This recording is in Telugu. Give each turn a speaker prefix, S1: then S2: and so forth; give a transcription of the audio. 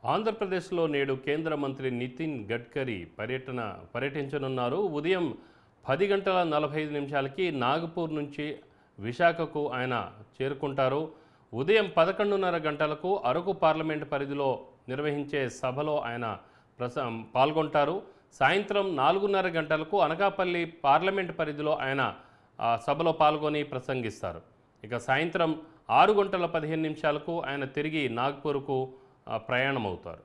S1: ఆంధ్రప్రదేశ్లో నేడు కేంద్ర మంత్రి నితిన్ గడ్కరీ పర్యటించనున్నారు. ఉదయం 10 గంటల 45 నిమిషాలకి నాగపూర్ నుంచి విశాఖకు ఆయన చేరుకుంటారు. ఉదయం 11:30 గంటలకు అరకు పార్లమెంటు పరిధిలో నిర్వహించే సభలో ఆయన పాల్గొంటారు. సాయంత్రం 4:30 గంటలకు అనకాపల్లి పార్లమెంటు పరిధిలో ఆయన సభలో పాల్గొని ప్రసంగిస్తారు. ఇక సాయంత్రం 6 గంటల 15 నిమిషాలకు ఆయన తిరిగి నాగ్పూర్కు ప్రయాణమవుతారు.